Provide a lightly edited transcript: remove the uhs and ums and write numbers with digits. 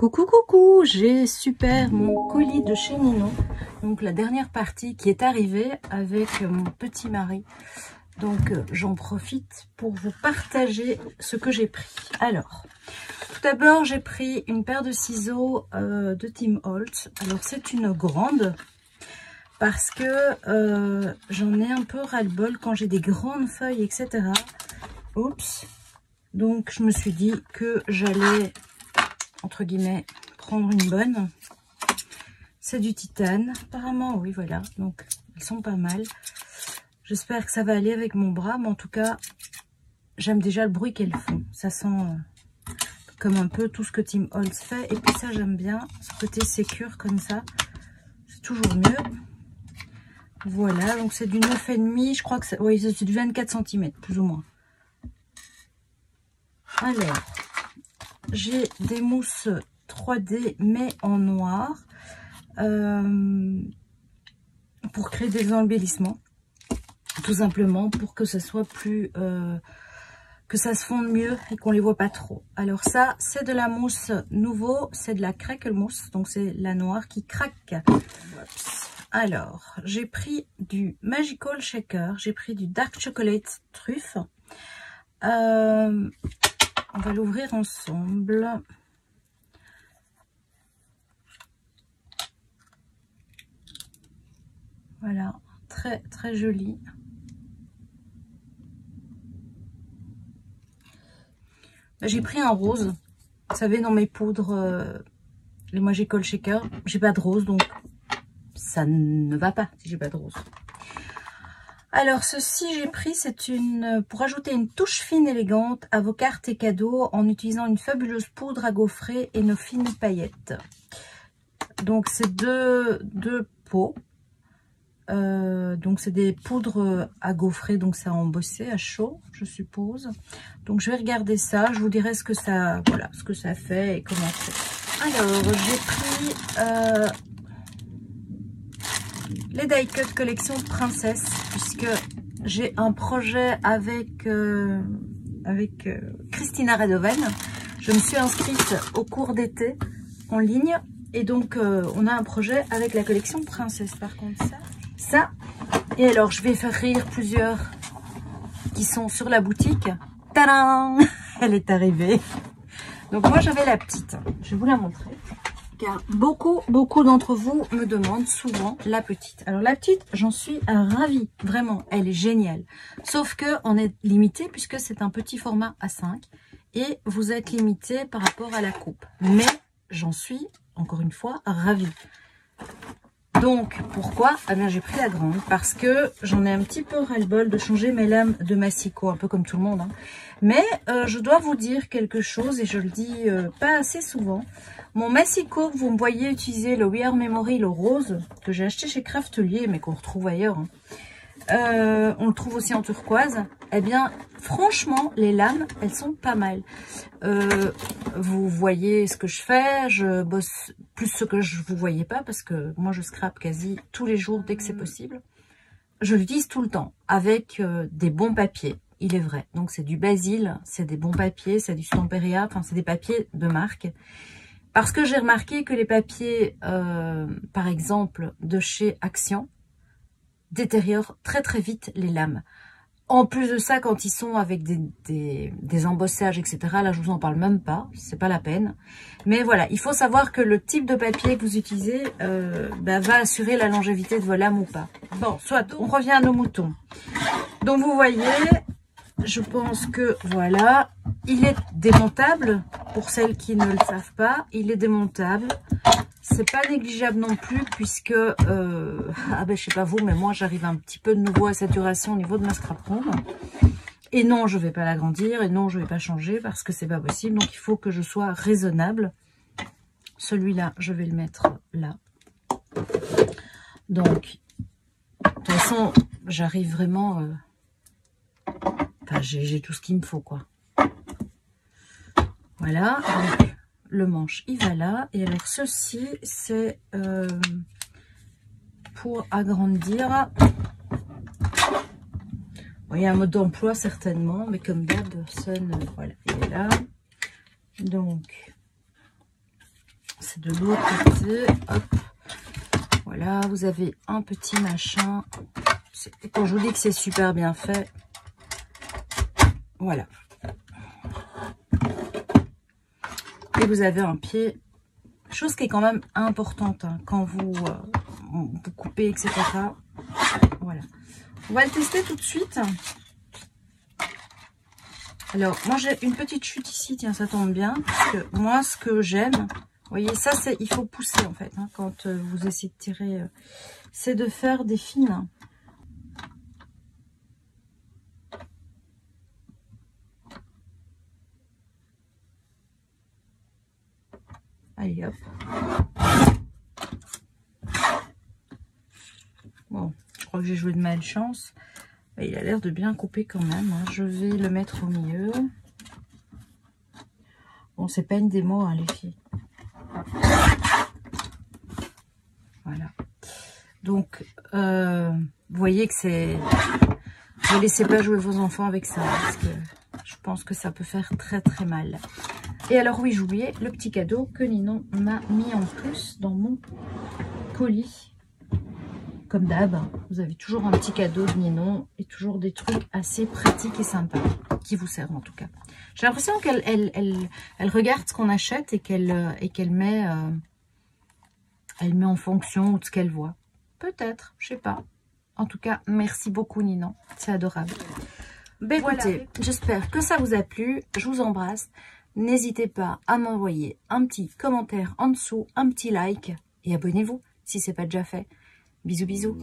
Coucou coucou, j'ai super mon colis de chez Ninon, donc la dernière partie qui est arrivée avec mon petit mari, donc j'en profite pour vous partager ce que j'ai pris. Alors tout d'abord j'ai pris une paire de ciseaux de Tim Holtz. Alors c'est une grande parce que j'en ai un peu ras-le-bol quand j'ai des grandes feuilles, etc. Oups. Donc je me suis dit que j'allais, entre guillemets, prendre une bonne. C'est du titane apparemment, oui voilà, donc ils sont pas mal. J'espère que ça va aller avec mon bras, mais en tout cas j'aime déjà le bruit qu'elles font. Ça sent comme un peu tout ce que Tim Holtz fait, et puis ça j'aime bien, ce côté sécure comme ça, c'est toujours mieux. Voilà, donc c'est du 9,5, je crois que c'est, oui, c'est du 24 cm plus ou moins. Alors, j'ai des mousses 3D mais en noir pour créer des embellissements, tout simplement pour que ça soit plus que ça se fonde mieux et qu'on les voit pas trop. Alors ça c'est de la mousse nouveau, c'est de la crackle mousse, donc c'est la noire qui craque. Alors j'ai pris du Magical Shaker, j'ai pris du Dark Chocolate Truffe. On va l'ouvrir ensemble. Voilà, très très joli. J'ai pris un rose. Vous savez, dans mes poudres, les Magical Shaker, j'ai pas de rose, donc ça ne va pas si j'ai pas de rose. Alors ceci j'ai pris, c'est une pour ajouter une touche fine élégante à vos cartes et cadeaux en utilisant une fabuleuse poudre à gaufrer et nos fines paillettes. Donc c'est deux pots. Donc c'est des poudres à gaufrer, donc ça a embossé à chaud je suppose. Donc je vais regarder ça, je vous dirai ce que ça, voilà, ce que ça fait et comment c'est. Alors j'ai pris les Die Cut collection princesse, puisque j'ai un projet avec Christina Redoven. Je me suis inscrite au cours d'été en ligne et donc on a un projet avec la collection princesse. Par contre ça et alors je vais faire rire plusieurs qui sont sur la boutique. Tadam, elle est arrivée. Donc moi j'avais la petite, je vais vous la montrer. Car beaucoup d'entre vous me demandent souvent la petite. Alors la petite, j'en suis ravie, vraiment, elle est géniale. Sauf que on est limité puisque c'est un petit format A5 et vous êtes limité par rapport à la coupe. Mais j'en suis, encore une fois, ravie. Donc pourquoi? Eh bien j'ai pris la grande parce que j'en ai un petit peu ras-le-bol de changer mes lames de massicot, un peu comme tout le monde. Hein. Mais je dois vous dire quelque chose et je le dis pas assez souvent. Mon massicot que vous me voyez utiliser, le We Are Memory, le rose, que j'ai acheté chez Craftelier, mais qu'on retrouve ailleurs. Hein. On le trouve aussi en turquoise. Eh bien, franchement, les lames, elles sont pas mal. Vous voyez ce que je fais. Je bosse plus ce que je vous voyez pas, parce que moi, je scrape quasi tous les jours dès que c'est possible. Je l'utilise tout le temps, avec des bons papiers. Il est vrai. Donc, c'est du basil, c'est des bons papiers, c'est du Stamperia, enfin, c'est des papiers de marque. Parce que j'ai remarqué que les papiers, par exemple, de chez Action, détériorent très très vite les lames. En plus de ça, quand ils sont avec des embossages, etc., là je vous en parle même pas, c'est pas la peine. Mais voilà, il faut savoir que le type de papier que vous utilisez va assurer la longévité de vos lames ou pas. Bon, soit, on revient à nos moutons. Donc vous voyez, je pense que voilà, il est démontable. Pour celles qui ne le savent pas, il est démontable. C'est pas négligeable non plus puisque, je sais pas vous, mais moi j'arrive un petit peu de nouveau à saturation au niveau de ma scrap room. Et non, je vais pas l'agrandir et non, je vais pas changer parce que c'est pas possible. Donc il faut que je sois raisonnable. Celui-là, je vais le mettre là. Donc, de toute façon, j'arrive vraiment... Enfin, j'ai tout ce qu'il me faut, quoi. Voilà, donc le manche, il va là. Et alors, ceci, c'est pour agrandir. Bon, il y a un mode d'emploi, certainement, mais comme d'hab, voilà, il est là. Donc, c'est de l'autre côté. Hop. Voilà, vous avez un petit machin. Quand je vous dis que c'est super bien fait, voilà. Et vous avez un pied, chose qui est quand même importante hein, quand vous coupez, etc. Voilà. On va le tester tout de suite. Alors, moi j'ai une petite chute ici, tiens, ça tombe bien. Parce que moi, ce que j'aime, vous voyez, ça c'est, il faut pousser en fait, hein, quand vous essayez de tirer, c'est de faire des fines. Allez, hop. Bon, je crois que j'ai joué de malchance. Il a l'air de bien couper quand même. Hein. Je vais le mettre au milieu. Bon, c'est pas une démo, hein, les filles. Voilà. Donc, vous voyez que c'est... Ne laissez pas jouer vos enfants avec ça, parce que je pense que ça peut faire très très mal. Et alors oui, j'oubliais le petit cadeau que Ninon m'a mis en plus dans mon colis. Comme d'hab, vous avez toujours un petit cadeau de Ninon et toujours des trucs assez pratiques et sympas, qui vous servent en tout cas. J'ai l'impression qu'elle elle regarde ce qu'on achète et qu'elle met, elle met en fonction de ce qu'elle voit. Peut-être, je sais pas. En tout cas, merci beaucoup Ninon, c'est adorable. Ben, écoutez, voilà. J'espère que ça vous a plu, je vous embrasse. N'hésitez pas à m'envoyer un petit commentaire en dessous, un petit like et abonnez-vous si ce n'est pas déjà fait. Bisous bisous.